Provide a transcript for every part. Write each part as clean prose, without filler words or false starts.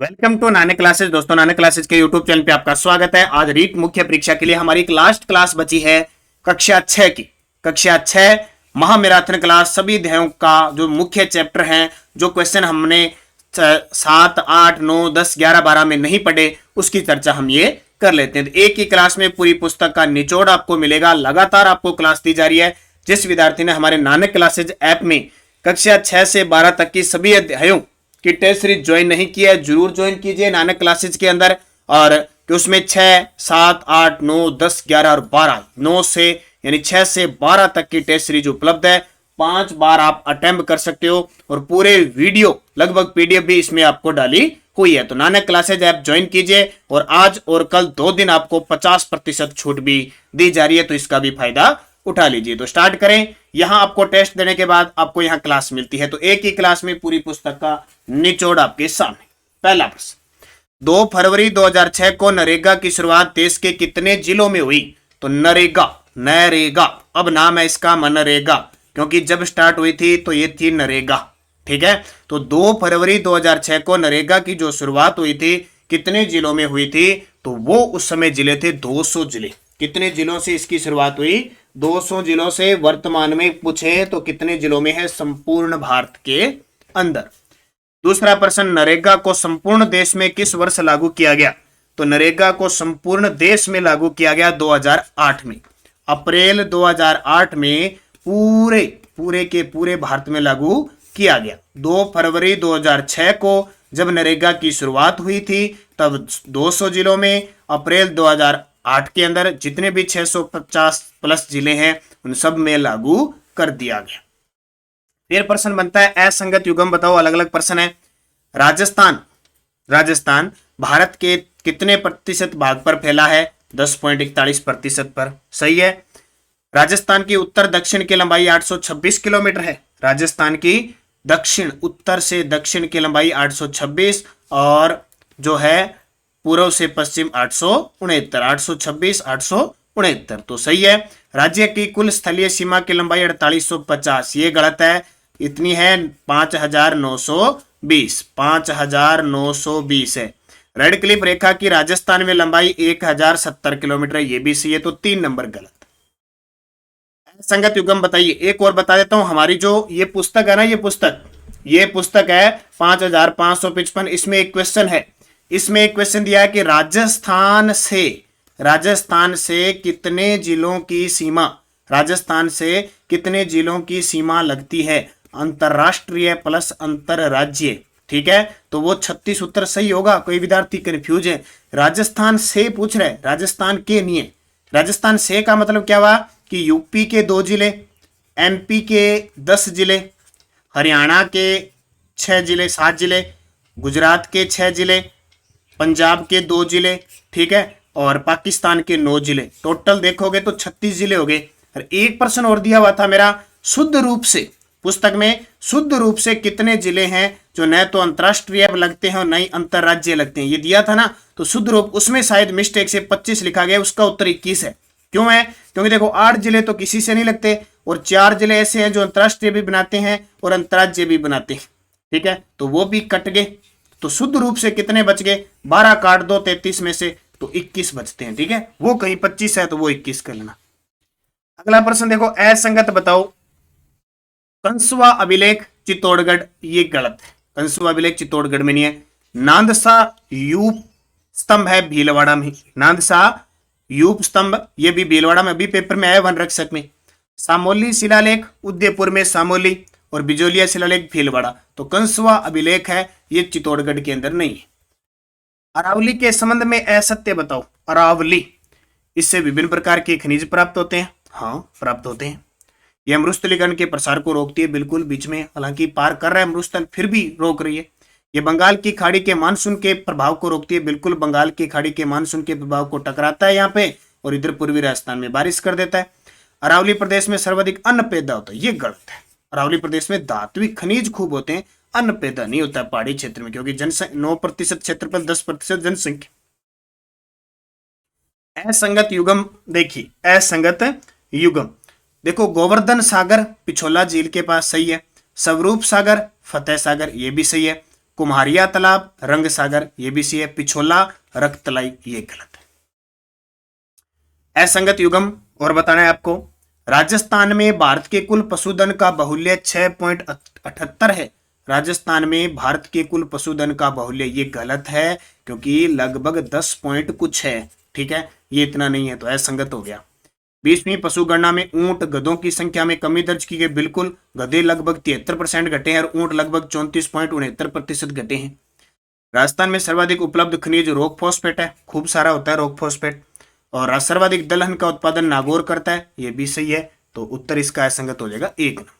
Welcome to नाने classes. दोस्तों, नाने क्लासेस के यूट्यूब चैनल पे आपका स्वागत है। आज रीट मुख्य परीक्षा के लिए हमारी एक लास्ट क्लास बची है कक्षा 6 की। कक्षा 6 महामैराथन क्लास, सभी अध्यायों का जो मुख्य चैप्टर हैं, जो क्वेश्चन हमने 7, 8, 9, 10, 11, 12 में नहीं पढ़े, उसकी चर्चा हम ये कर लेते हैं। तो एक ही क्लास में पूरी पुस्तक का निचोड़ आपको मिलेगा। लगातार आपको क्लास दी जा रही है। जिस विद्यार्थी ने हमारे नाने क्लासेज ऐप में कक्षा 6 से 12 तक की सभी अध्यायों कि टेस्ट सीरीज ज्वाइन नहीं किया है, जरूर ज्वाइन कीजिए नानक क्लासेज के अंदर। और कि उसमें 6, 7, 8, 9, 10, 11 और 12, 9 से यानी 6 से 12 तक की टेस्ट सीरीज उपलब्ध है। 5 बार आप अटेम्प्ट कर सकते हो और पूरे वीडियो लगभग पीडीएफ भी इसमें आपको डाली हुई है। तो नानक क्लासेज ऐप ज्वाइन कीजिए और आज और कल 2 दिन आपको 50% छूट भी दी जा रही है, तो इसका भी फायदा उठा लीजिए। तो स्टार्ट करें। यहां आपको टेस्ट देने के बाद आपको यहां क्लास मिलती है, तो एक ही क्लास में पूरी पुस्तक का निचोड़ आपके सामने। पहला प्रश्न, 2 फरवरी 2006 को नरेगा की शुरुआत देश के कितने जिलों में हुई? तो नरेगा, नरेगा अब नाम है इसका मनरेगा, क्योंकि जब स्टार्ट हुई थी तो ये थी नरेगा। ठीक है, तो 2 फरवरी 2006 को नरेगा की जो शुरुआत हुई थी कितने जिलों में हुई थी? तो वो उस समय जिले थे 200 जिले। कितने जिलों से इसकी शुरुआत हुई? 200 जिलों से। वर्तमान में पूछे तो कितने जिलों में है? संपूर्ण भारत के अंदर। दूसरा प्रश्न, नरेगा को संपूर्ण देश में किस वर्ष लागू किया गया? तो नरेगा को संपूर्ण देश में लागू किया गया 2008 में। अप्रैल 2008 में पूरे पूरे के पूरे भारत में लागू किया गया। 2 फरवरी 2006 को जब नरेगा की शुरुआत हुई थी तब 200 जिलों में, अप्रैल 2008 के अंदर जितने भी 650 प्लस जिले हैं उन सब में लागू कर दिया गया। फिर प्रश्न बनता है असंगत युग्म बताओ। अलग अलग प्रश्न है। राजस्थान, राजस्थान भारत के कितने प्रतिशत भाग पर फैला है? 10.41% पर। सही है। राजस्थान की उत्तर दक्षिण की लंबाई 826 किलोमीटर है। राजस्थान की दक्षिण, उत्तर से दक्षिण की लंबाई 826 और जो है पूर्व से पश्चिम 869, 826, 869, तो सही है। राज्य की कुल स्थलीय सीमा की लंबाई 4850, ये गलत है। इतनी है 5920, 5920 है। रेड क्लिफ रेखा की राजस्थान में लंबाई 1070 किलोमीटर, ये भी सही है, तो 3 नंबर गलत। संगत युग्म बताइए। एक और बता देता हूं, हमारी जो ये पुस्तक है ना, ये पुस्तक है 5555। इसमें एक क्वेश्चन है, इसमें एक क्वेश्चन दिया है कि राजस्थान से कितने जिलों की सीमा, राजस्थान से कितने जिलों की सीमा लगती है? अंतरराष्ट्रीय प्लस अंतरराज्य। ठीक है, तो वो 36 उत्तर सही होगा। कोई विद्यार्थी कंफ्यूज है, राजस्थान से पूछ रहे, राजस्थान के नहीं है। राजस्थान से का मतलब क्या हुआ कि यूपी के 2 जिले, एमपी के 10 जिले, हरियाणा के 6 जिले, 7 जिले, गुजरात के 6 जिले, पंजाब के 2 जिले, ठीक है, और पाकिस्तान के 9 जिले। टोटल देखोगे तो 36 जिले हो गए। और एक प्रश्न और दिया हुआ था मेरा, शुद्ध रूप से पुस्तक में शुद्ध रूप से कितने जिले हैं जो न तो अंतरराष्ट्रीय लगते हैं और न ही अंतरराज्य लगते हैं, ये दिया था ना। तो शुद्ध रूप उसमें शायद मिस्टेक से 25 लिखा गया, उसका उत्तर 21 है। क्यों है? क्योंकि देखो 8 जिले तो किसी से नहीं लगते और 4 जिले ऐसे हैं जो अंतरराष्ट्रीय भी बनाते हैं और अंतरराज्य भी बनाते हैं। ठीक है, तो वो भी कट गए। तो शुद्ध रूप से कितने बच गए? 12 काट दो 33 में से तो 21 बचते हैं। ठीक है, वो कहीं 25 है तो वो 21 कर लेना। अगला प्रश्न देखो, असंगत बताओ। कंसुआ अभिलेख चित्तौड़गढ़, ये गलत है। कंसुआ अभिलेख चित्तौड़गढ़ में नहीं है। नांदसा यूप स्तंभ है भीलवाड़ा में। नांदसा यूप स्तंभ ये भी भीलवाड़ा में, अभी पेपर में आया वन रक्षक में। सामोली शिलालेख उदयपुर में सामोली और बिजोलिया शिलालेख भीलवाड़ा। तो कंसुआ अभिलेख है ये चित्तौड़गढ़ के अंदर नहीं है। अरावली के संबंध में असत्य बताओ। अरावली, इससे विभिन्न प्रकार के खनिज प्राप्त होते हैं। हाँ, प्राप्त होते हैं। यह मरुस्थलीकरण के प्रसार को रोकती है, बिल्कुल बीच में हालांकि पार कर रहा है मरुस्थल, फिर भी रोक रही है। ये बंगाल की खाड़ी के मानसून के प्रभाव को रोकती है, बिल्कुल बंगाल की खाड़ी के मानसून के प्रभाव को टकराता है यहाँ पे और इधर पूर्वी राजस्थान में बारिश कर देता है। अरावली प्रदेश में सर्वाधिक अन्न पैदा होता है, ये गलत है। अरावली प्रदेश में धात्विक खनिज खूब होते हैं, अन्न पैदा नहीं होता है पहाड़ी क्षेत्र में, क्योंकि जनसंख्या 9% क्षेत्रफल, 10% जनसंख्या। असंगत युग्म देखिए, असंगत युग्म देखो, गोवर्धन सागर पिछोला झील के पास सही है। स्वरूप सागर फतेह सागर ये भी सही है। कुम्हारिया तालाब, रंग सागर ये भी सी है, पिछोला, रक्तलाई ये गलत है। असंगत युग्म और बताना है आपको, राजस्थान में भारत के कुल पशुधन का बाहुल्य 6.78 है। राजस्थान में भारत के कुल पशुधन का बाहुल्य ये गलत है, क्योंकि लगभग 10 पॉइंट कुछ है, ठीक है, ये इतना नहीं है, तो असंगत हो गया। 20वीं पशु गणना में ऊंट गधों की संख्या में कमी दर्ज की गई, बिल्कुल, गधे लगभग 73% घटे हैं और ऊंट लगभग 34.69% घटे हैं। राजस्थान में सर्वाधिक उपलब्ध खनिज रॉक फॉस्फेट है, खूब सारा होता है रॉक फॉस्फेट, और सर्वाधिक दलहन का उत्पादन नागौर करता है, ये भी सही है, तो उत्तर इसका असंगत हो जाएगा 1 नंबर।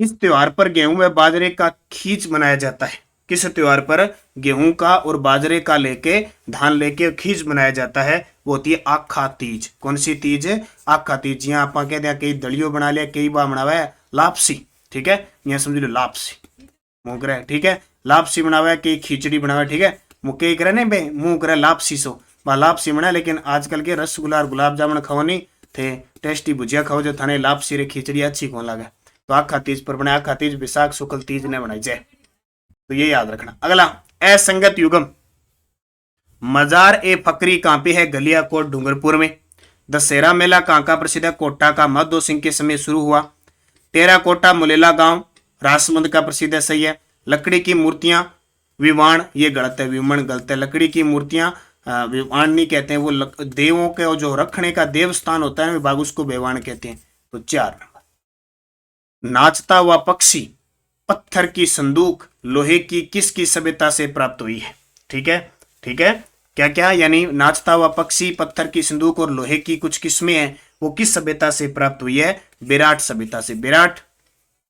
किस त्योहार पर गेहूं व बाजरे का खींच मनाया जाता है? किस त्योहार पर गेहूं का और बाजरे का लेके धान लेके खींच मनाया जाता है? वो होती है आखा तीज। कौन सी तीज? आखा तीज। यहाँ आप कहते हैं कई दलियो बना लिया, कई बार बनावा है लापसी, ठीक है, यहाँ समझ लो लापसी मुंह करे, ठीक है, लापसी बनावा है, कई खिचड़ी बनावा है, ठीक है, मुँह करे नहीं बे, मुंह करे लापसी सो लापसी बना। लेकिन आजकल के रसगुल्ला और गुलाब जामुन खाओ नहीं थे, टेस्टी भुजिया खाओ जो थाने लापसी रे खिचड़ी अच्छी कौन लगे, तो आखा तीज पर बने, आखा तीज विशाख शुक्ल तीज ने बनाई जाए, तो ये याद रखना। अगला असंगत युग्म, मजार ए फकरी कहां पे है? गलियाकोट डूंगरपुर में। दशहरा मेला कहां का प्रसिद्ध है? कोटा का, माधो सिंह के समय शुरू हुआ। टेराकोटा मुलेला गांव राजसमंद का प्रसिद्ध है, सही है। लकड़ी की मूर्तियां विवाण, ये गलत है, विमण गलत है। लकड़ी की मूर्तियां विवाण नहीं कहते हैं, वो देवों के जो रखने का देव स्थान होता है विभाग, उसको विवाण कहते हैं, तो 4 नंबर। नाचता हुआ पक्षी, पत्थर की संदूक, लोहे की किसकी सभ्यता से प्राप्त हुई है? ठीक है, ठीक है, क्या क्या, यानी नाचता हुआ पक्षी, पत्थर की संदूक और लोहे की कुछ किस्में हैं, वो किस सभ्यता से प्राप्त हुई है? विराट सभ्यता से। विराट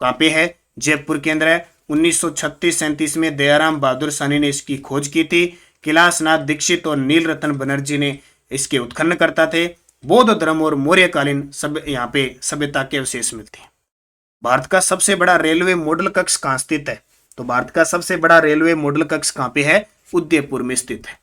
कहां पे है? जयपुर के अंदर है। 1936-37 में दयाराम बहादुर साहनी ने इसकी खोज की थी। कैलाशनाथ दीक्षित और नील रतन बनर्जी ने इसके उत्खनन करता थे। बौद्ध धर्म और मौर्यकालीन सब यहाँ पे सभ्यता के अवशेष मिलते हैं। भारत का सबसे बड़ा रेलवे मॉडल कक्ष कहां स्थित है? तो भारत का सबसे बड़ा रेलवे मॉडल कक्ष कहां पे है? उदयपुर में स्थित है।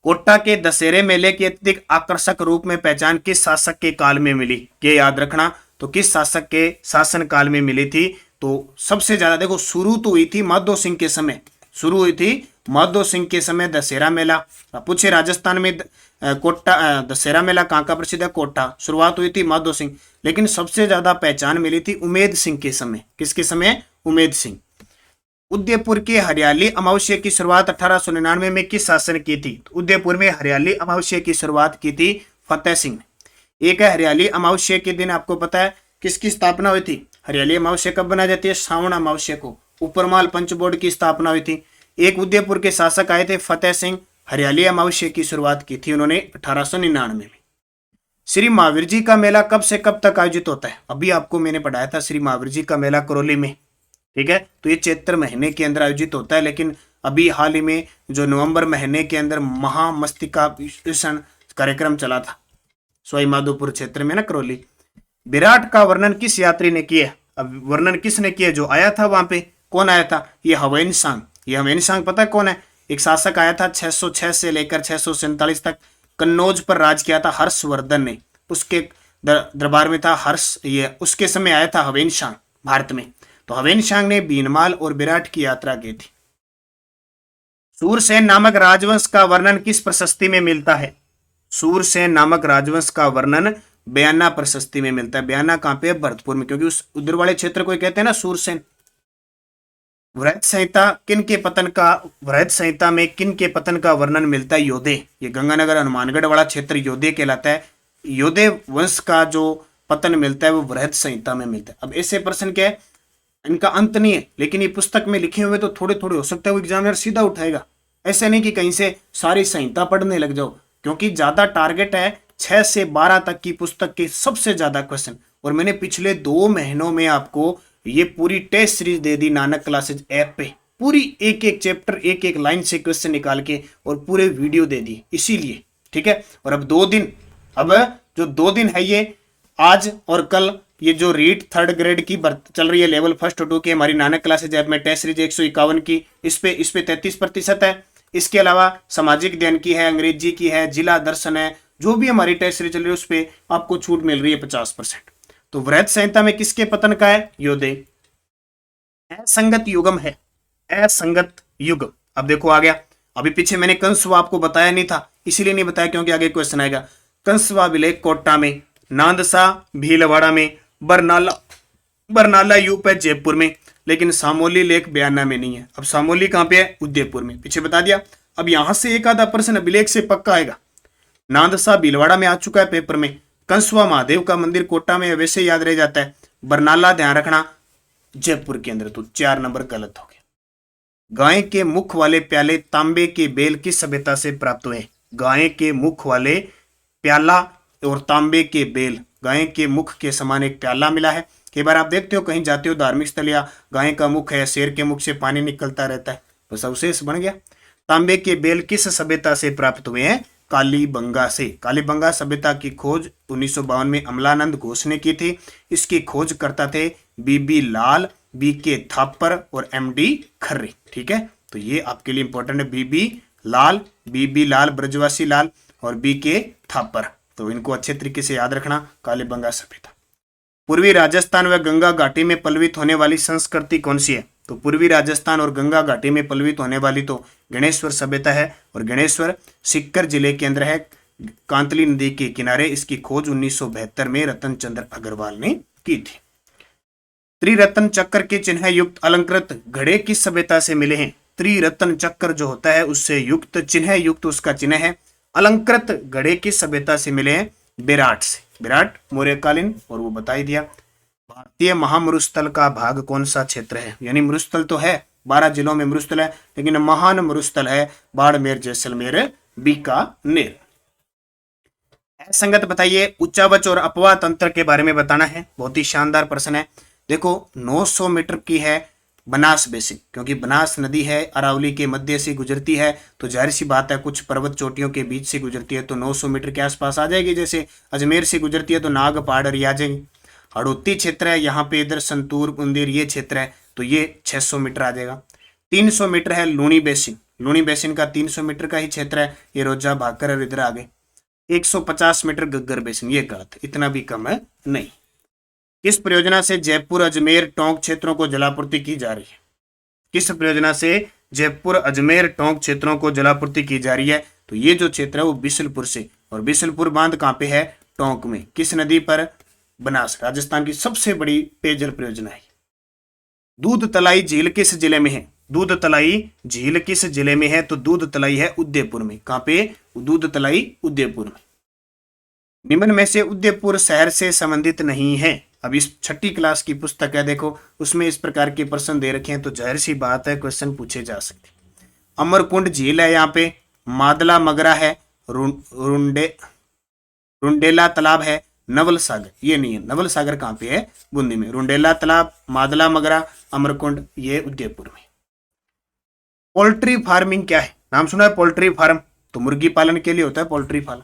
कोटा के दशहरे मेले की अत्यधिक आकर्षक रूप में पहचान किस शासक के काल में मिली? ये याद रखना। तो किस शासक के शासन काल में मिली थी? तो सबसे ज्यादा देखो, शुरू तो हुई थी माधो सिंह के समय, शुरू हुई थी माधो सिंह के समय दशहरा मेला। पूछे राजस्थान में कोटा दशहरा मेला कहाँ का प्रसिद्ध है? कोटा। शुरुआत हुई थी माधो सिंह, लेकिन सबसे ज्यादा पहचान मिली थी उमेद सिंह के समय। किसके समय? उमेद सिंह। उदयपुर के हरियाली अमावस्या की शुरुआत 1899 में किस शासन की थी? तो उदयपुर में हरियाली अमावस्या की शुरुआत की थी फतेह सिंह ने। एक है हरियाली अमावस्या के दिन, आपको पता है किसकी स्थापना हुई थी? हरियाली अमावस्या कब बनाई जाती है? श्रावण अमावस्या को। उपरमाल पंच बोर्ड की स्थापना हुई थी। एक उदयपुर के शासक आए थे फतेह सिंह, हरियाली अमावस्या की शुरुआत की थी उन्होंने 1899 में। श्री महावीर जी का मेला कब से कब तक आयोजित होता है? अभी आपको मैंने पढ़ाया था श्री महावीर जी का मेला करौली में, ठीक है, तो ये चैत्र महीने के अंदर आयोजित होता है। लेकिन अभी हाल ही में जो नवंबर महीने के अंदर महामस्तिका विसर्जन कार्यक्रम चला था सवाई माधोपुर क्षेत्र में ना, करौली। विराट का वर्णन किस यात्री ने किया? अब वर्णन किसने किया? जो आया था वहां पे, कौन आया था? ये हवैन सांग। ये हवैन सांग पता है कौन है? एक शासक आया था 606 से लेकर 647 तक, कन्नौज पर राज किया था हर्षवर्धन ने, उसके दरबार में था हर्ष, ये उसके समय आया था हवैन सांग भारत में। तो हवैन सांग ने बीनमाल और विराट की यात्रा की थी। सूरसेन नामक राजवंश का वर्णन किस प्रशस्ति में मिलता है? सूरसेन नामक राजवंश का वर्णन बयाना प्रशस्ति में मिलता है। बयाना कहां पे है? भरतपुर में, क्योंकि उस उधर वाले क्षेत्र को कहते हैं ना सूरसेन। वृहत संहिता किन के पतन का, वृहत संहिता में किन के पतन का वर्णन मिलता है? योधे। ये गंगानगर हनुमानगढ़ वाला क्षेत्र योधे कहलाता है। योधे वंश का जो पतन मिलता है वो वृहत संहिता में मिलता है। अब ऐसे प्रश्न क्या है, इनका अंत नहीं है, लेकिन ये पुस्तक में लिखे हुए तो थोड़े थोड़े हो सकता है वो एग्जामिनर सीधा उठाएगा। ऐसे नहीं कि कहीं से सारी संहिता पढ़ने लग जाओ, क्योंकि ज्यादा टारगेट है 6 से 12 तक की पुस्तक के सबसे ज्यादा क्वेश्चन। और मैंने पिछले 2 महीनों में आपको ये पूरी टेस्ट सीरीज दे दी नानक क्लासेज ऐप पे, पूरी एक एक चैप्टर एक एक लाइन से क्वेश्चन निकाल के और पूरे वीडियो दे दी, इसीलिए, ठीक है। और अब 2 दिन, अब जो 2 दिन है ये आज और कल, ये जो रीट 3rd ग्रेड की चल रही है लेवल 1 और 2 की हमारी नानक क्लासेज ऐप में टेस्ट सीरीज 151 की, इस पे 33% है। इसके अलावा सामाजिक अध्ययन की है, अंग्रेजी की है, जिला दर्शन है, जो भी हमारी टेस्ट सीरीज चल रही है उस पे आपको छूट मिल रही है 50%। तो वृहत संहिता में किसके पतन का है? योधे। असंगत युग्म है, असंगत युग्म। अब देखो आ गया, अभी पीछे मैंने कंसवा आपको बताया नहीं था, इसीलिए नहीं बताया क्योंकि आगे क्वेश्चन आएगा। कंसवा विलेख कोटा में, नांदसा भीलवाड़ा में, बरनाला बरनाला यूप है जयपुर में, लेकिन सामोली लेक बयाना में नहीं है। अब सामोली कहां पे है? उदयपुर में, पीछे बता दिया। अब यहां से एक आधा प्रश्न अभिलेख से पक्का आएगा। नांदसा भीलवाड़ा में आ चुका है पेपर में, कंसवा महादेव का मंदिर कोटा में वैसे याद रह जाता है, बरनाला ध्यान रखना जयपुर के अंदर, तो 4 नंबर गलत हो गया। गाय के मुख वाले प्याले तांबे के बेल किस सभ्यता से प्राप्त हुए? गाय के मुख वाले प्याला और तांबे के बेल, गाय के मुख के समान एक प्याला मिला है। कई बार आप देखते हो कहीं जाते हो धार्मिक स्थल या गाय का मुख है, शेर के मुख से पानी निकलता रहता है, बस अवशेष बन गया। तांबे के बेल किस सभ्यता से प्राप्त हुए हैं? कालीबंगा से। कालीबंगा सभ्यता की खोज 1952 में अमलानंद घोष ने की थी। इसकी खोज करता थे बीबी लाल, बीके थापर और एमडी खर्रे। ठीक है, तो ये आपके लिए इंपॉर्टेंट है, बीबी लाल ब्रजवासी लाल और बीके थापर, तो इनको अच्छे तरीके से याद रखना। कालीबंगा सभ्यता। पूर्वी राजस्थान व गंगा घाटी में पल्लवित होने वाली संस्कृति कौन सी है? तो पूर्वी राजस्थान और गंगा घाटी में पल्लवित होने वाली तो गणेश्वर सभ्यता है, और गणेश्वर सीकर जिले के अंदर है, कांतली नदी के किनारे। इसकी खोज 1972 में रतन चंद्र अग्रवाल ने की थी। त्रिरत्न चक्र के चिन्ह युक्त अलंकृत घड़े किस सभ्यता से मिले हैं? त्रिरत्न चक्र जो होता है उससे युक्त चिन्ह युक्त उसका चिन्ह है। अलंकृत घड़े किस सभ्यता से मिले हैं? विराट से। विराट मौर्यकालीन, और वो बता ही दिया। भारतीय महामरुस्थल का भाग कौन सा क्षेत्र है? यानी मरुस्थल तो है, 12 जिलों में मरुस्थल है, लेकिन महान मरुस्थल है बाड़मेर, जैसलमेर, बीकानेर। असंगत बताइए। उच्चावच और अपवाह तंत्र के बारे में बताना है, बहुत ही शानदार प्रश्न है। देखो 900 मीटर की है बनास बेसिन, क्योंकि बनास नदी है अरावली के मध्य से गुजरती है, तो जाहिर सी बात है कुछ पर्वत चोटियों के बीच से गुजरती है, तो 900 मीटर के आसपास आ जाएगी। जैसे अजमेर से गुजरती है तो नाग पहाड़ आ जाएंगे। हड़ौती क्षेत्र है यहाँ पे, इधर संतूर उंदेर ये क्षेत्र है, तो ये 600 मीटर आ जाएगा। 300 मीटर है लूणी बेसिन, लूणी बेसिन का 300 मीटर का ही क्षेत्र है, ये रोजा भाकर और इधर आ गए। 150 मीटर गग्गर बेसिन, ये गलत, इतना भी कम है नहीं। किस परियोजना से जयपुर अजमेर टोंक क्षेत्रों को जलापूर्ति की जा रही है? किस परियोजना से जयपुर अजमेर टोंक क्षेत्रों को जलापूर्ति की जा रही है? तो ये जो क्षेत्र है वो बिशलपुर से, और बिशलपुर बांध कहाँ पे है? टोंक में। किस नदी पर? बनास, राजस्थान की सबसे बड़ी पेयजल परियोजना है। दूध तलाई झील किस जिले में है? दूध तलाई झील किस जिले में है? तो दूध तलाई है उदयपुर में। कहाँ पे? दूध तलाई उदयपुर में। निम्न में से उदयपुर शहर से संबंधित नहीं है। अब इस 6ठी क्लास की पुस्तक है, देखो उसमें इस प्रकार के प्रश्न दे रखे हैं, तो जाहिर सी बात है क्वेश्चन पूछे जा सकते। अमरकुंड झील है यहाँ पे, मादला मगरा है, रुंडेला तालाब है, नवल सागर ये नहीं है। नवल सागर कहाँ पे है? बूंदी में। रुंडेला तालाब, मादला मगरा, अमरकुंड ये उदयपुर में। पोल्ट्री फार्मिंग क्या है? नाम सुना है पोल्ट्री फार्म? तो मुर्गी पालन के लिए होता है पोल्ट्री फार्म।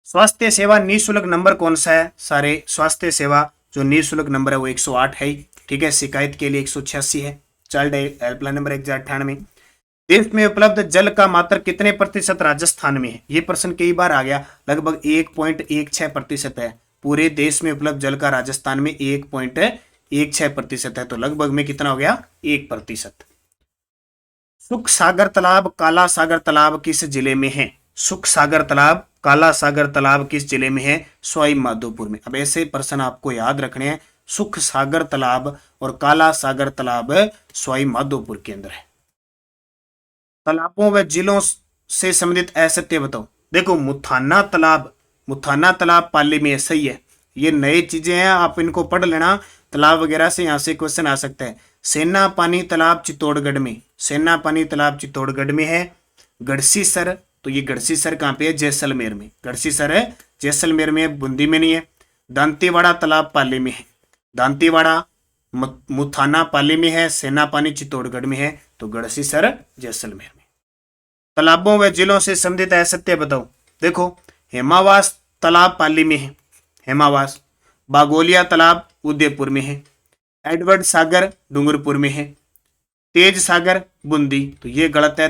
स्वास्थ्य सेवा निःशुल्क नंबर कौन सा है? सारे स्वास्थ्य सेवा जो निःशुल्क नंबर है वो 108 है। ठीक है, शिकायत के लिए 186 है। Child helpline number 1098। देश में उपलब्ध जल का मात्र कितने प्रतिशत राजस्थान में है? ये प्रश्न कई बार आ गया। लगभग 1.16% है। पूरे देश में उपलब्ध जल का राजस्थान में 1.16% है, तो लगभग में कितना हो गया? 1%। सुख सागर तालाब, काला सागर तालाब किस जिले में है? सुख सागर तालाब, काला सागर तालाब किस जिले में है? सवाई माधोपुर में। अब ऐसे प्रश्न आपको याद रखने हैं। सुख सागर तालाब और काला सागर तालाब सवाई माधोपुर के अंदर है। तालाबों व जिलों से संबंधित असत्य बताओ। देखो मुथाना तालाब पाली में है, सही है। ये नई चीजें हैं, आप इनको पढ़ लेना। तालाब वगैरह से यहाँ से क्वेश्चन आ सकता है। सेना पानी तालाब चित्तौड़गढ़ में, सेना पानी तालाब चित्तौड़गढ़ में है। गढ़सी सर, तो ये गढ़सी सर कहाँ पे है? जैसलमेर में। गढ़सी सर है जैसलमेर में, बूंदी में नहीं है। दांतीवाड़ा तालाब पाली में है। दांतीवाड़ा मुथाना पाली में है, सेना पानी चित्तौड़गढ़ में है, तो गढ़सी सर जैसलमेर में। तालाबों व जिलों से संबंधित असत्य बताओ। देखो हेमावास तालाब पाली में है, हेमावास। बागोलिया तालाब उदयपुर में है। एडवर्ड सागर डूंगरपुर में है। तेज सागर बूंदी, तो ये गलत है।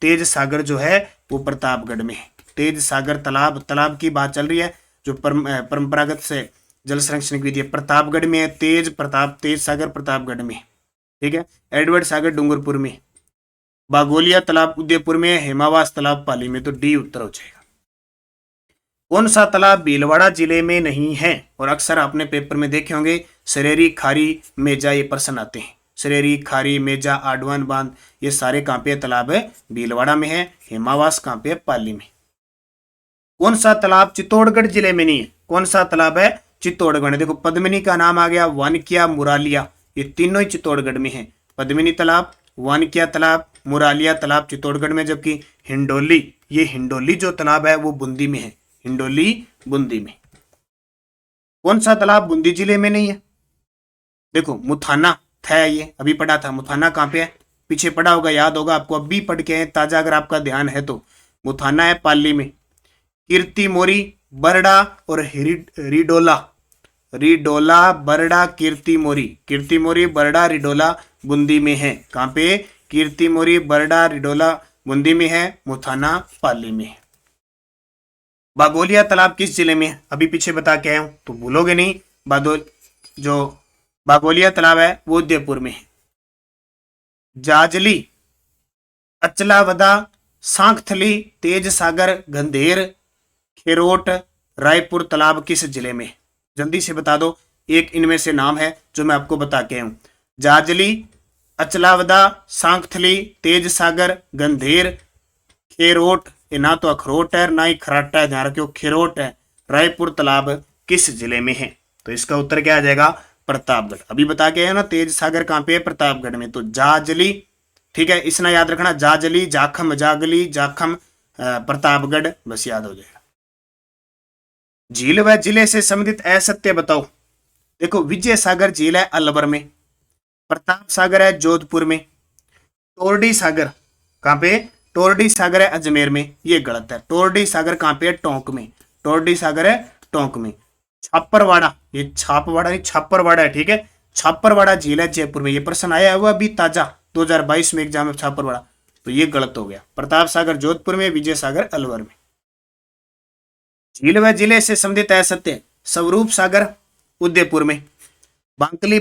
तेज सागर जो है वो प्रतापगढ़ में है। तेज सागर तालाब की बात चल रही है, जो परंपरागत से जल संरक्षण की विधि है, प्रतापगढ़ में है, तेज सागर प्रतापगढ़ में, ठीक है। एडवर्ड सागर डूंगरपुर में, बागोलिया तालाब उदयपुर में, हेमावास तालाब पाली में। तो डी उत्तर हो जाएगा। कौन सा तालाब भीलवाड़ा जिले में नहीं है? और अक्सर आपने पेपर में देखे होंगे, सरेरी, खारी, मेजा, ये प्रश्न आते हैं। सरेरी, खारी, मेजा, आडवान बांध, ये सारे कहाँ पे तालाब है? भीलवाड़ा में है। हेमावास कहाँ पे है? पाली में। कौन सा तालाब चित्तौड़गढ़ जिले में नहीं है? कौन सा तालाब है? चित्तौड़गढ़। देखो पद्मिनी का नाम आ गया, वानकिया, मुरालिया, ये तीनों ही चित्तौड़गढ़ में है। पद्मिनी तालाब, वानकिया तालाब, मुरालिया तालाब चित्तौड़गढ़ में, जबकि हिंडोली, ये हिंडोली जो तालाब है वो बूंदी में है। हिंडोली बूंदी में। कौन सा तालाब बूंदी जिले में नहीं है? देखो मुथाना था, ये अभी पढ़ा था। मुथाना कहाँ पे है? पीछे पढ़ा होगा, याद होगा आपको, अब भी पढ़ के हैं ताजा अगर आपका ध्यान है तो। मुथाना है पाली में। कीर्ति मोरी, बरडा और रिडोला, बरडा, कीर्ति मोरी, बरडा, रिडोला बूंदी में है। कहाँ पे? कीर्ति मोरी, बरडा, रिडोला बूंदी में है। मुथाना पाली में है। बागोलिया तालाब किस जिले में है? अभी पीछे बता के आया हूं तो भूलोगे नहीं। जो बागोलिया तालाब है वो उदयपुर में है। जाजली, अचलावदा, सांकथली, तेज सागर, गंधेर, खेरोट, रायपुर तालाब किस जिले में? जल्दी से बता दो, एक इनमें से नाम है जो मैं आपको बता के हूं। जाजली, अचलावदा, सांकथली, तेज सागर, गंधेर, खेरोट, ये ना तो अखरोट है ना ही खराटा है, ध्यान रखियो खेरोट है। रायपुर तालाब किस जिले में है? तो इसका उत्तर क्या आ जाएगा? प्रतापगढ़। अभी बता के है ना, तेज सागर कहाँ पे है? प्रतापगढ़ में। तो जाजली, ठीक है, इसना याद रखना, जाजली, जाखम, जागली, जाखम, प्रतापगढ़, बस याद हो जाएगा। झील व जिले से संबंधित असत्य बताओ। देखो विजय सागर झील है अलवर में, प्रताप सागर है जोधपुर में, टोरडी सागर कहाँ पे? टोरडी सागर है अजमेर में, ये गलत है। टोरडी सागर कहाँ पे है? टोंक में। टोरडी सागर है टोंक में। छापरवाड़ा, ये छापवाड़ा नहीं छापरवाड़ा है, ठीक है। छापरवाड़ा झील है जयपुर में, ये प्रश्न आया हुआ अभी ताजा 2022 में एग्जाम में, छापरवाड़ा, तो ये गलत हो गया। प्रताप सागर जोधपुर में, विजय सागर अलवर में। झील व जिले से संबंधित असत्य, स्वरूप सागर उदयपुर में, बांकली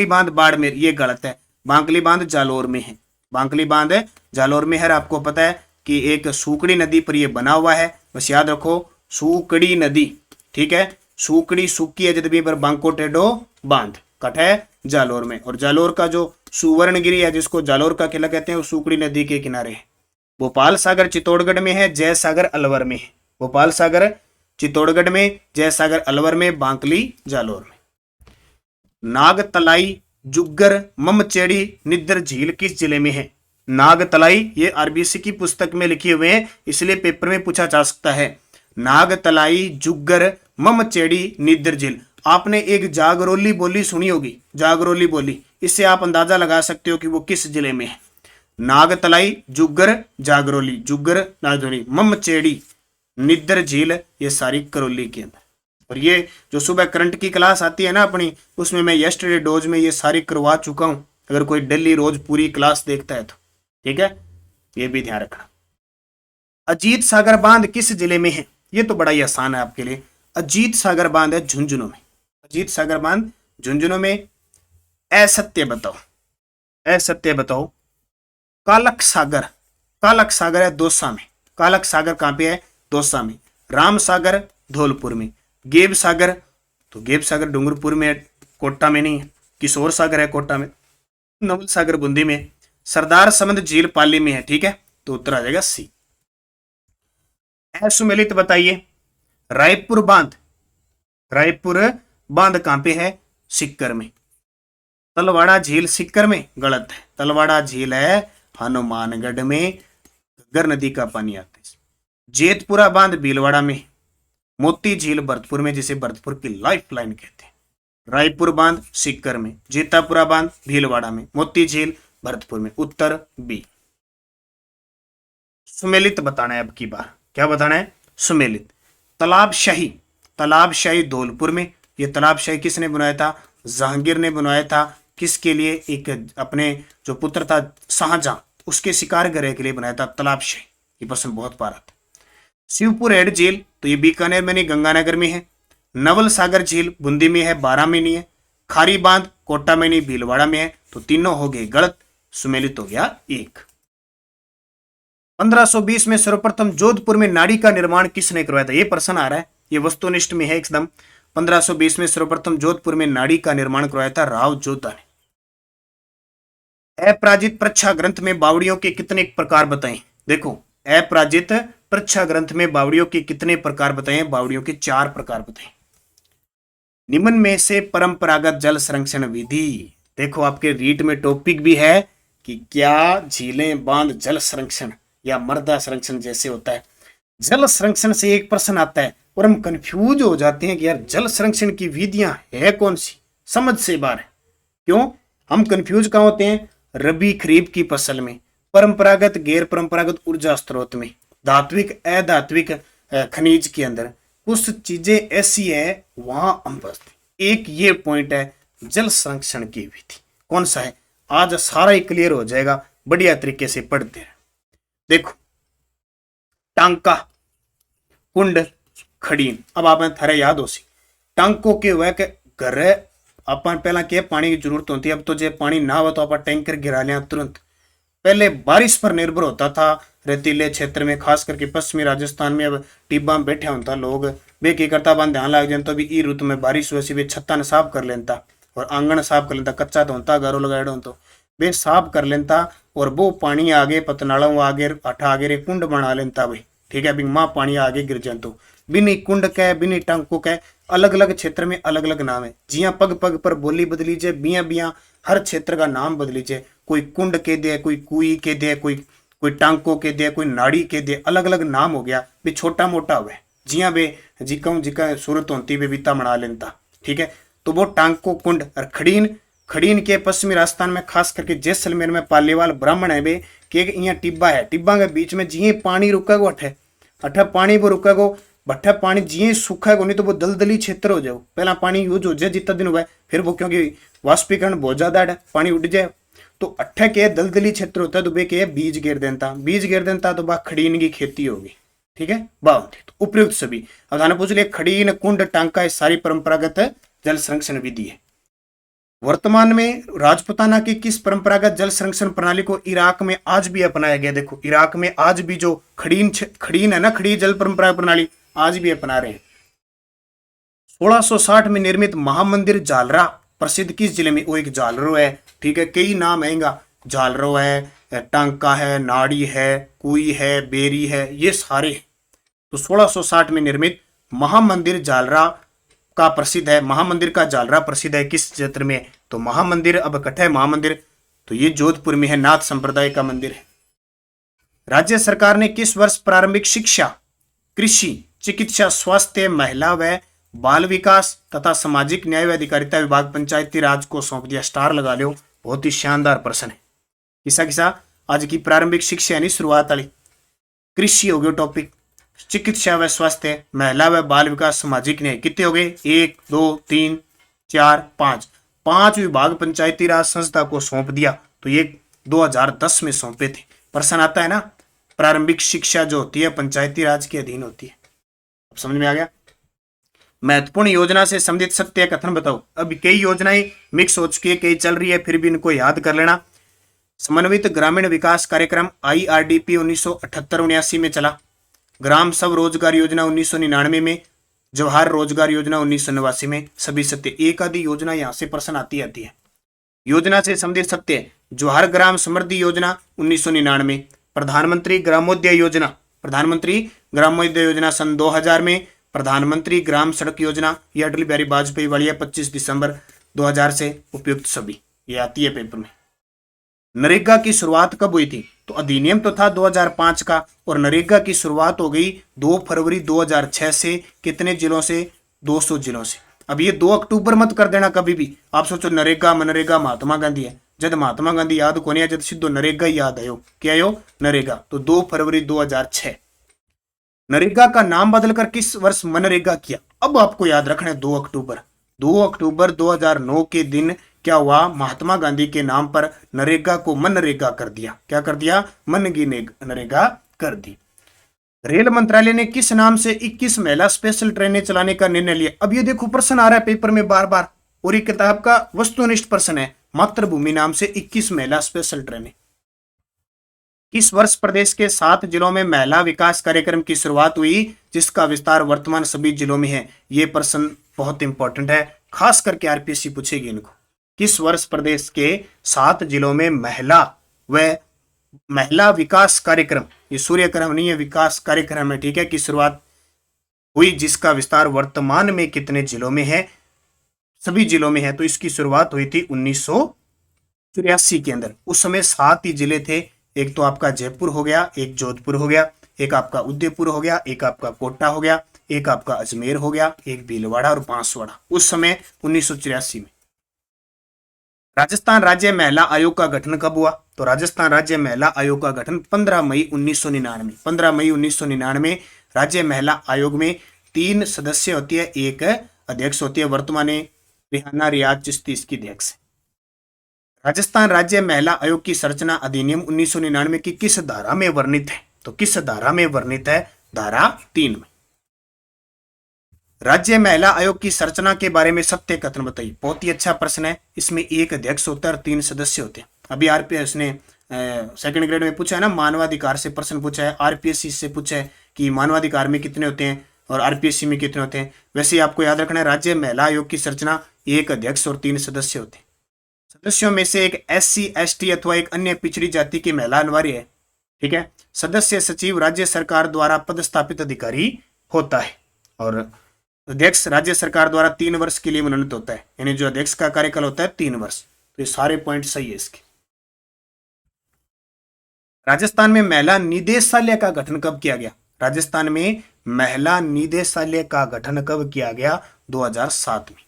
बांध बाड़मेर, ये गलत है। बांकली बांध जालोर में है। बांकली बांध जालोर में है। आपको पता है कि एक सूकड़ी नदी पर ये बना हुआ है, बस याद रखो सूकड़ी नदी, ठीक है। सूकड़ी सूकी है जदबी पर बांको टेडो बांध कट है जालोर में। और जालोर का जो सुवर्णगिरी है जिसको जालोर का किला कहते हैं वो सूकड़ी नदी के किनारे है। भोपाल सागर चित्तौड़गढ़ में है, जय सागर अलवर में है। भोपाल सागर चित्तौड़गढ़ में, जय सागर अलवर में, बांकली जालोर में। नागतलाई, जुग्गर, ममचेड़ी, निद्र झील किस जिले में है? नागतलाई ये आरबीसी की पुस्तक में लिखे हुए हैं, इसलिए पेपर में पूछा जा सकता है। नागतलाई, जुग्गर, ममचेड़ी, निद्र झील। आपने एक जागरोली बोली सुनी होगी, जागरोली बोली, इससे आप अंदाजा लगा सकते हो कि वो किस जिले में है। नागतलाई, जुग्गर, जागरोली, जुग्गर, नागरोली, ममचेड़ी, निद्र झील, ये सारी करौली के अंदर। और ये जो सुबह करंट की क्लास आती है ना अपनी, उसमें मैं यस्टरडे डोज में ये सारी करवा चुका हूं, अगर कोई डेली रोज पूरी क्लास देखता है तो, ठीक है, ये भी ध्यान रखना। अजीत सागर बांध किस जिले में है? ये तो बड़ा ही आसान है आपके लिए। अजीत सागर बांध है झुंझुनू में। अजीत सागर बांध झुंझुनू में। असत्य बताओ, असत्य बताओ। कालक सागर है दौसा में। कालक सागर कहां पे है? दौसा में। राम सागर धौलपुर में। गेब सागर, तो गेब सागर डूंगरपुर में है, कोटा में नहीं है। किशोर सागर है कोटा में। नवल सागर बूंदी में। सरदार समंद झील पाली में है, ठीक है, तो उत्तर आ जाएगा सी। असुमेलित बताइए। रायपुर बांध कहां पे है? सिक्कर में। तलवाड़ा झील सिक्कर में, गलत है। तलवाड़ा झील है हनुमानगढ़ में, घग्गर नदी का पानी आता है। जेतपुरा बांध भीलवाड़ा में। मोती झील भरतपुर में, जिसे भरतपुर की लाइफ लाइन कहते हैं। रायपुर बांध सिक्कर में, जेतापुरा बांध भीलवाड़ा में, मोती झील भरतपुर में। उत्तर बी। सुमेलित बताना है अब की बार। क्या बताना है? सुमेलित। तालाबशाही धौलपुर में। ये तालाबशाही किसने बनवाया था? जहांगीर ने बनवाया था। किसके लिए? एक अपने जो पुत्र था शाहजहां, उसके शिकार गृह के लिए बनाया था तालाबशाही। ये प्रश्न बहुत बार आता है। शिवपुर हेड झील, तो ये बीकानेर में नहीं गंगानगर में है। नवल सागर झील बूंदी में है, 12 में नहीं है। खारी बांध कोटा में नहीं, भीलवाड़ा में है। तो तीनों हो गए गलत, सुमेलित हो गया 1। 1520 में सर्वप्रथम जोधपुर में नाड़ी का निर्माण किसने करवाया था? ये प्रश्न आ रहा है, ये वस्तुनिष्ठ में है एकदम। 1520 में सर्वप्रथम जोधपुर में नाड़ी का निर्माण करवाया था राव जोधा ने। अपराजित परीक्षा ग्रंथ में बावड़ियों के कितने प्रकार बताएं? देखो, अपराजित परीक्षा ग्रंथ में बावड़ियों के कितने प्रकार बताएं? बावड़ियों के 4 प्रकार बताएं। निम्न में से परंपरागत जल संरक्षण विधि, देखो आपके रीट में टॉपिक भी है कि क्या झीलें बांध जल संरक्षण या मृदा संरक्षण जैसे होता है। जल संरक्षण से एक प्रश्न आता है और हम कंफ्यूज हो जाते हैं कि यार जल संरक्षण की विधियां है कौन सी, समझ से बाहर है। क्यों हम कंफ्यूज कहां होते हैं? रबी खरीफ की फसल में, परंपरागत गैर परंपरागत ऊर्जा स्रोत में, धात्विक अधात्विक खनिज के अंदर कुछ चीजें ऐसी है वहां हम फंसते। एक ये पॉइंट है जल संरक्षण की विधि, कौन सा है? आज सारा ही क्लियर हो जाएगा, बढ़िया तरीके से पढ़ते हैं। देखो, टांका, कुंड, खड़ीन। अब आप थारे याद हो सी टांकों के वह घर अपन पहला क्या पानी की जरूरत होती है। अब तो जो पानी ना हो तो आप टैंकर गिरा लिया तुरंत। पहले बारिश पर निर्भर होता था रेतीले क्षेत्र में, खास करके पश्चिमी राजस्थान में। अब टिब्बा में बैठे होता लोग, वे की करता बंद ध्यान लग जाए तो भी ई ऋतु में बारिश वैसी वे छत्ता ने साफ कर लेता और आंगन साफ कर लेता। कच्चा तो होता गारो लगाए तो वे साफ कर लेता और वो पानी आगे पतनालों आगे अठा आगे कुंड बना लेता भाई, ठीक है। माँ पानी आगे गिर जाए तो बिनी कुंड के बिनी टांकों के अलग अलग क्षेत्र में अलग अलग नाम है। जिया पग पग पर बोली बदली जाए, बिया बिया हर क्षेत्र का नाम बदली जाए। कोई कुंड के दे, कोई कुई के दे, कोई टांकों के दे, कोई नाड़ी के दे, अलग अलग नाम हो गया। भी छोटा मोटा हुआ जिया बे जिका सूरत होती वे बीता बना लेता, ठीक है। तो वो टांको कुंड और खड़ीन, खड़ीन के पश्चिमी राजस्थान में खास करके जैसलमेर में पालेवाल ब्राह्मण है वे कि यहाँ टिब्बा है, टिब्बा के बीच में जिये पानी रुकेगो अठे अठे पानी वो रुकेगो भट्ठा पानी जिये सूखेगो नहीं तो वो दलदली क्षेत्र हो जाओ। पहला पानी यूज हो जाए जितना दिन हुआ फिर वो क्योंकि वाष्पीकरण बहुत ज्यादा है पानी उड़ जाए तो अट्ठे के दलदली क्षेत्र होता है तो वे के बीज गिर देता तो बा खड़ीन की खेती होगी, ठीक है। तो उपयुक्त सभी अब पूछ लिया खड़ीन कुंड टांका सारी परंपरागत जल संरक्षण विधि है। वर्तमान में राजपुताना की किस परंपरागत जल संरक्षण प्रणाली को इराक में आज भी अपनाया गया? देखो, इराक में आज भी जो खड़ीन है ना, खड़ी जल परंपरा प्रणाली आज भी अपना रहे हैं। 1660 में निर्मित महामंदिर जालरा प्रसिद्ध किस जिले में? वो एक जालरो है, ठीक है। कई नाम है, जालरो है, टांका है, नाड़ी है, कुई है, बेरी है, ये सारे। तो 1660 में निर्मित महामंदिर जालरा का प्रसिद्ध है। महामंदिर का जालरा प्रसिद्ध है किस क्षेत्र में? तो महामंदिर अब कट है महामंदिर तो ये जोधपुर में है, नाथ संप्रदाय का मंदिर है। राज्य सरकार ने किस वर्ष प्रारंभिक शिक्षा, कृषि, चिकित्सा, स्वास्थ्य, महिला व बाल विकास तथा सामाजिक न्याय व अधिकारिता विभाग पंचायती राज को सौंप दिया? स्टार लगा लो, बहुत ही शानदार प्रश्न है। किसा आज की प्रारंभिक शिक्षा यानी शुरुआत वाली, कृषि हो गया टॉपिक, चिकित्सा व स्वास्थ्य, महिला व बाल विकास, सामाजिक न्याय, कितने हो गए? 1 2 3 4 5 5 विभाग पंचायती राज संस्था को सौंप दिया। तो ये 2010 में सौंपे थे। प्रश्न आता है ना, प्रारंभिक शिक्षा जो होती है पंचायती राज के अधीन होती है। अब समझ में आ गया। महत्वपूर्ण योजना से संबंधित सत्य कथन बताओ। अभी कई योजनाएं मिक्स हो चुकी है, कई चल रही है, फिर भी इनको याद कर लेना। समन्वित ग्रामीण विकास कार्यक्रम IRDP 1978-79 में चला। ग्राम सब रोजगार योजना 1999 में, जवाहर रोजगार योजना 1989 में। सभी सत्य, एक आदि योजना यहाँ से प्रश्न आती है। योजना से संबंधित सत्य, जवाहर ग्राम समृद्धि योजना 1999, प्रधानमंत्री ग्रामोदय योजना सन 2000 में, प्रधानमंत्री ग्राम सड़क योजना ये अटल बिहारी वाजपेयी वाली है 25 दिसंबर 2000 से। उपयुक्त सभी ये आती है पेपर में। नरेगा की शुरुआत कब हुई थी? तो अधिनियम तो था 2005 का और नरेगा की शुरुआत हो गई 2 फरवरी 2006 से। कितने जिलों से? 200 जिलों से। अब ये 2 अक्टूबर मत कर देना कभी भी। आप सोचो नरेगा मनरेगा महात्मा गांधी है, जब महात्मा गांधी याद को नहीं, जब सीधो नरेगा ही याद आयो। क्या आयो? नरेगा। तो 2 फरवरी 2006। नरेगा का नाम बदलकर किस वर्ष मनरेगा किया? अब आपको याद रखना है 2 अक्टूबर 2009 के दिन क्या हुआ? महात्मा गांधी के नाम पर नरेगा को मनरेगा कर दिया। क्या कर दिया? मन की नरेगा कर दी। रेल मंत्रालय ने किस नाम से 21 महिला स्पेशल ट्रेनें चलाने का निर्णय लिया। अब ये देखो प्रश्न आ रहा है पेपर में बार बार, और ये किताब का वस्तुनिष्ठ प्रश्न है। मातृभूमि नाम से 21 महिला स्पेशल ट्रेनें। किस वर्ष प्रदेश के 7 जिलों में महिला विकास कार्यक्रम की शुरुआत हुई, जिसका विस्तार वर्तमान सभी जिलों में है। ये प्रश्न बहुत इंपॉर्टेंट है, खास करके आरपीएससी पूछेगी इनको। किस वर्ष प्रदेश के 7 जिलों में महिला विकास कार्यक्रम, ये सूर्यक्रम नहीं है, विकास कार्यक्रम है, ठीक है, की शुरुआत हुई, जिसका विस्तार वर्तमान में कितने जिलों में है, सभी जिलों में है। तो इसकी शुरुआत हुई थी 1984 के अंदर। उस समय 7 ही जिले थे, एक तो आपका जयपुर हो गया, एक जोधपुर हो गया, एक आपका उदयपुर हो गया, एक आपका कोटा हो गया, एक आपका अजमेर हो गया, एक भीलवाड़ा और बांसवाड़ा, उस समय 1984 में। राजस्थान राज्य महिला आयोग का गठन कब हुआ? तो राजस्थान राज्य महिला आयोग का गठन 15 मई 1999। 15 मई 1999 राज्य महिला आयोग में 3 सदस्य होती है, एक अध्यक्ष होती है, वर्तमान में रिहाना रियाज चिश्ती इसकी अध्यक्ष है। राजस्थान राज्य महिला आयोग की संरचना अधिनियम 1999 की किस धारा में वर्णित है? तो किस धारा में वर्णित है? धारा 3 में। राज्य महिला आयोग की संरचना के बारे में सत्य कथन बताइए। बहुत ही अच्छा प्रश्न है। इसमें एक अध्यक्ष होता है और 3 सदस्य होते हैं। अभी आरपीएस ने सेकंड ग्रेड में पूछा है ना, मानवाधिकार से प्रश्न पूछा है, आरपीएससी से पूछा है कि मानवाधिकार में कितने होते हैं और आरपीएससी में कितने होते हैं। वैसे आपको याद रखना है, राज्य महिला आयोग की संरचना एक अध्यक्ष और 3 सदस्य होते हैं। सदस्यों में से एक SC ST अथवा एक अन्य पिछड़ी जाति की महिला अनिवार्य है, ठीक है। सदस्य सचिव राज्य सरकार द्वारा पदस्थापित अधिकारी होता है और अध्यक्ष राज्य सरकार द्वारा 3 वर्ष के लिए मनोनीत होता है, यानी जो अध्यक्ष का कार्यकाल होता है 3 वर्ष। तो ये सारे पॉइंट सही है इसके। राजस्थान में महिला निदेशालय का गठन कब किया गया? राजस्थान में महिला निदेशालय का गठन कब किया गया? 2007 में।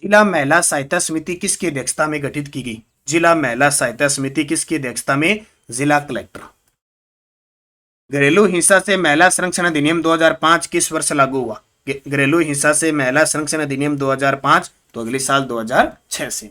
जिला महिला सहायता समिति किसकी अध्यक्षता में गठित की गई? जिला महिला सहायता समिति किसकी अध्यक्षता में? जिला कलेक्टर। घरेलू हिंसा से महिला संरक्षण अधिनियम 2005 किस वर्ष लागू हुआ? घरेलू हिंसा से महिला संरक्षण अधिनियम 2005, तो अगले साल 2006 से।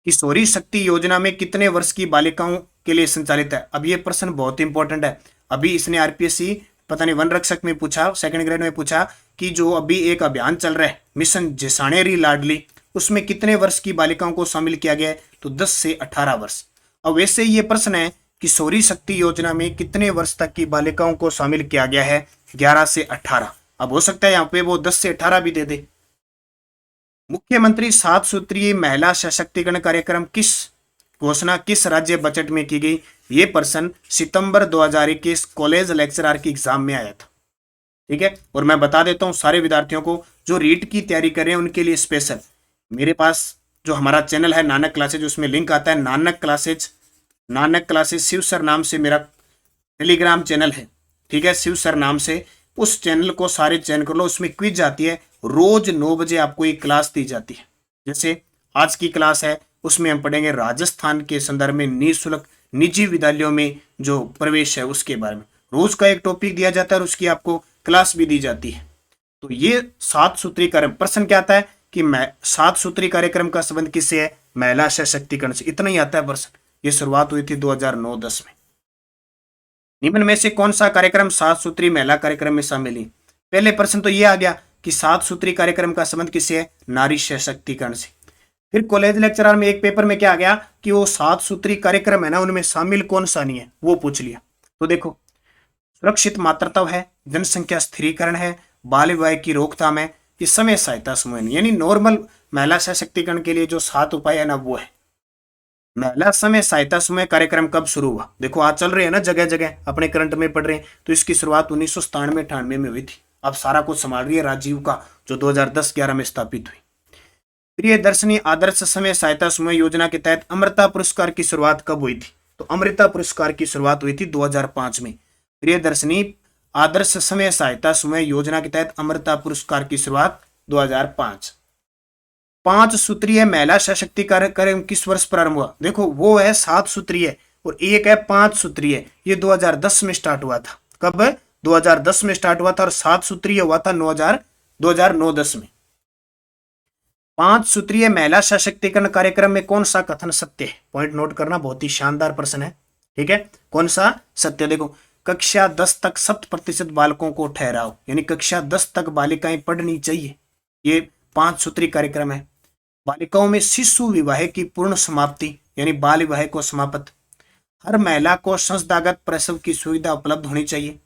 किशोरी शक्ति योजना में कितने वर्ष की बालिकाओं के लिए संचालित है? अब ये प्रश्न बहुत इंपॉर्टेंट है। अभी इसने आरपीएससी पता नहीं वन रक्षक में पूछा, सेकंड ग्रेड में पूछा कि जो अभी एक अभियान चल रहा है मिशन जिसाणेरी लाडली, उसमें कितने वर्ष की बालिकाओं को शामिल किया गया है? तो 10 से 18 वर्ष। अब वैसे ये प्रश्न है, किशोरी शक्ति योजना में कितने वर्ष तक की बालिकाओं को शामिल किया गया है? 11 से 18। अब हो सकता है यहाँ पे वो 10 से 18 भी दे दे। मुख्यमंत्री 7 सूत्रीय महिला सशक्तिकरण कार्यक्रम किस घोषणा किस राज्य बजट में की गई? ये प्रश्न सितंबर 2021 कॉलेज लेक्चरर की एग्जाम में आया था, ठीक है। और मैं बता देता हूँ सारे विद्यार्थियों को जो रीट की तैयारी कर रहे हैं उनके लिए स्पेशल, मेरे पास जो हमारा चैनल है नानक क्लासेज, उसमें लिंक आता है नानक क्लासेज शिव सर नाम से मेरा टेलीग्राम चैनल है, ठीक है, शिव सर नाम से। उस चैनल को सारे चयन कर लो, उसमें क्विज आती है, रोज 9 बजे आपको एक क्लास दी जाती है। जैसे आज की क्लास है उसमें हम पढ़ेंगे राजस्थान के संदर्भ में निःशुल्क निजी विद्यालयों में जो प्रवेश है उसके बारे में। रोज का एक टॉपिक दिया जाता है और उसकी आपको क्लास भी दी जाती है। तो ये 7 सूत्री कार्यक्रम, प्रश्न क्या आता है कि 7 सूत्री कार्यक्रम का संबंध किससे है? महिला सशक्तिकरण से। इतना ही आता है प्रश्न। ये शुरुआत हुई थी 2009-10 में। निम्न में से कौन सा कार्यक्रम 7 सूत्री महिला कार्यक्रम में शामिल है? पहले प्रश्न तो ये आ गया कि 7 सूत्री कार्यक्रम का संबंध किससे है? नारी सशक्तिकरण से। फिर कॉलेज लेक्चरर में एक पेपर में क्या आ गया कि वो 7 सूत्री कार्यक्रम है ना, उनमें शामिल कौन सा नहीं है, वो पूछ लिया। तो देखो, सुरक्षित मातृत्व है, जनसंख्या स्थिरीकरण है, बाल विवाह की रोकथाम है, ये समय सहायता समूह, यानी नॉर्मल महिला सशक्तिकरण के लिए जो 7 उपाय है ना वो है। महिला समय सहायता समूह कार्यक्रम कब शुरू हुआ? देखो आज चल रहे हैं ना, जगह जगह अपने करंट में पढ़ रहे हैं। तो इसकी शुरुआत 1997-98 में हुई थी। अब सारा कुछ संभाल रही है राजीव का, जो 2010-11 में स्थापित हुई। प्रियदर्शनी आदर्श समय सहायता समूह योजना के तहत अमृता पुरस्कार की शुरुआत कब हुई थी? तो अमृता पुरस्कार की शुरुआत हुई थी 2005 में। प्रियदर्शनी आदर्श समय सहायता समूह योजना के तहत अमृता पुरस्कार की शुरुआत 2005। 5 सूत्रीय महिला सशक्तिकरण कार्यक्रम किस वर्ष प्रारंभ हुआ? देखो वो है 7 सूत्रीय और एक है 5 सूत्रीय। ये 2010 में स्टार्ट हुआ था। कब? 2010 में स्टार्ट हुआ था और 7 सूत्रीय हुआ था 2009-10 में। 5 सूत्रीय महिला सशक्तिकरण कार्यक्रम में कौन सा कथन सत्य है? पॉइंट नोट करना, बहुत ही शानदार प्रश्न है, ठीक है। कौन सा सत्य? देखो, कक्षा 10 तक 100% बालकों को ठहराओ, यानी कक्षा 10 तक बालिकाएं पढ़नी चाहिए। ये 5 सूत्री कार्यक्रम है। बालिकाओं में शिशु विवाह की पूर्ण समाप्ति, यानी बाल विवाह को समाप्त। हर महिला को संस्थागत प्रसव की सुविधा उपलब्ध होनी चाहिए।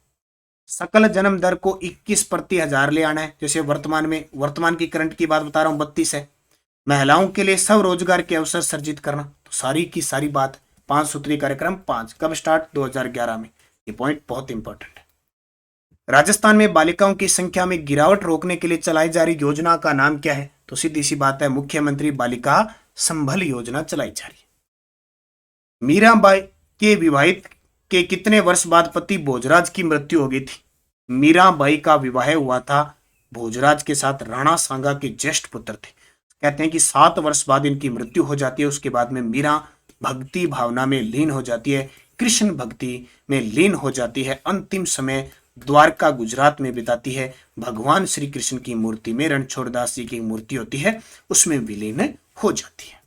सकल जन्म दर को 21 प्रति हजार ले आना है, जैसे वर्तमान की करंट की बात बता रहा हूँ 32 है। महिलाओं के लिए स्वरोजगार के अवसर सर्जित करना। तो सारी की सारी बात 5 सूत्री कार्यक्रम 5 कब स्टार्ट, 2011 में। ये पॉइंट बहुत इंपॉर्टेंट है। राजस्थान में बालिकाओं की संख्या में गिरावट रोकने के लिए चलाई जा रही योजना का नाम क्या है? तो सीधी सी बात है, मुख्यमंत्री बालिका संबल योजना चलाई जा रही है। मीराबाई के विवाहित के कितने वर्ष बाद पति भोजराज की मृत्यु हो गई थी? मीराबाई का विवाह हुआ था भोजराज के साथ, राणा सांगा के ज्येष्ठ पुत्र थे। कहते हैं कि 7 वर्ष बाद इनकी मृत्यु हो जाती है। उसके बाद में मीरा भक्ति भावना में लीन हो जाती है, कृष्ण भक्ति में लीन हो जाती है। अंतिम समय द्वारका गुजरात में बिताती है। भगवान श्री कृष्ण की मूर्ति में रणछोड़दास जी की मूर्ति होती है, उसमें विलीन हो जाती है।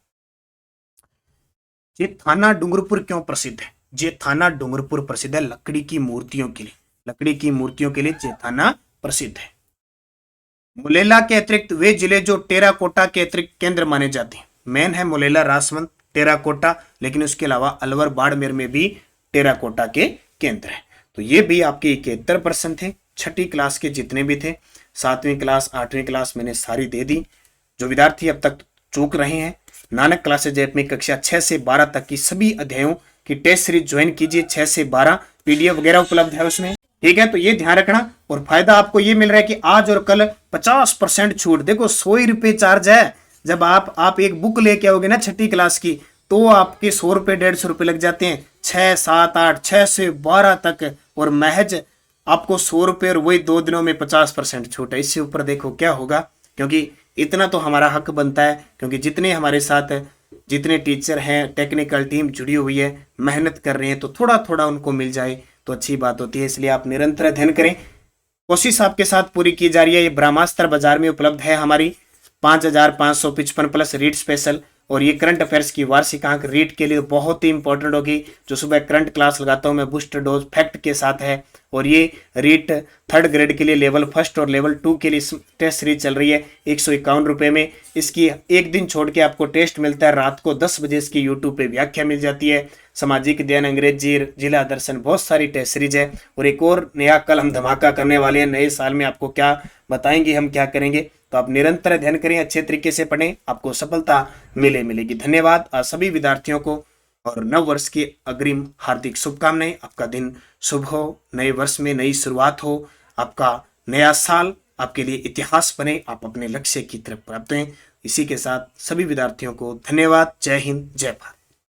ये थाना डूंगरपुर क्यों प्रसिद्ध है? ये थाना डूंगरपुर प्रसिद्ध है लकड़ी की मूर्तियों के लिए। लकड़ी की मूर्तियों के लिए जेठाना प्रसिद्ध है। मुलेला के अतिरिक्त वे जिले जो टेराकोटा के अतिरिक्त केंद्र माने जाते हैं। मेन है मुलेला, राजसमंद, टेराकोटा, लेकिन उसके अलावा अलवर बाड़मेर में भी टेराकोटा के केंद्र है। तो ये भी आपके 71% थे। 6ठी क्लास के जितने भी थे, 7वीं क्लास 8वीं क्लास मैंने सारी दे दी। जो विद्यार्थी अब तक चूक रहे हैं, नानक क्लासेज ऐप में कक्षा 6 से 12 तक की सभी अध्यायों की टेस्ट सीरीज ज्वाइन कीजिए। 6 से 12 पीडीएफ वगैरह उपलब्ध है उसमें, ठीक है। तो ये ध्यान रखना। और फायदा आपको ये मिल रहा है कि आज और कल 50% छूट। देखो 100 ही रुपये चार्ज है। जब आप एक बुक लेके आओगे ना 6ठी क्लास की, तो आपके 100 रुपये 150 रुपये लग जाते हैं। 6, 7, 8, 6 से 12 तक, और महज आपको 100 रुपये और वही 2 दिनों में 50% छूट है। इससे ऊपर देखो क्या होगा, क्योंकि इतना तो हमारा हक बनता है, क्योंकि जितने हमारे साथ जितने टीचर हैं, टेक्निकल टीम जुड़ी हुई है, मेहनत कर रहे हैं, तो थोड़ा थोड़ा उनको मिल जाए तो अच्छी बात होती है। इसलिए आप निरंतर अध्ययन करें। कोशिश आपके साथ पूरी की जा रही है। ये ब्रह्मास्त्र बाजार में उपलब्ध है हमारी 5555 प्लस रीड स्पेशल। और ये करंट अफेयर्स की वार्षिक अंक रीड के लिए बहुत ही इंपॉर्टेंट होगी। जो सुबह करंट क्लास लगाता हूँ मैं बूस्टर डोज फैक्ट के साथ है। और ये रीड 3rd ग्रेड के लिए लेवल 1 और लेवल 2 के लिए टेस्ट सीरीज चल रही है 151 रुपये में। इसकी एक दिन छोड़ के आपको टेस्ट मिलता है। रात को 10 बजे इसकी यूट्यूब पे व्याख्या मिल जाती है। सामाजिक अध्ययन, अंग्रेजी, जिला दर्शन, बहुत सारी टेस्ट सीरीज है। और एक और नया कल हम धमाका करने वाले हैं। नए साल में आपको क्या बताएंगे, हम क्या करेंगे। तो आप निरंतर अध्ययन करें, अच्छे तरीके से पढ़ें, आपको सफलता मिलेगी। धन्यवाद आज सभी विद्यार्थियों को, और नव वर्ष की अग्रिम हार्दिक शुभकामनाएं। आपका दिन शुभ हो, नए वर्ष में नई शुरुआत हो, आपका नया साल आपके लिए इतिहास बने, आप अपने लक्ष्य की तरफ प्राप्त हों। इसी के साथ सभी विद्यार्थियों को धन्यवाद। जय हिंद, जय भारत।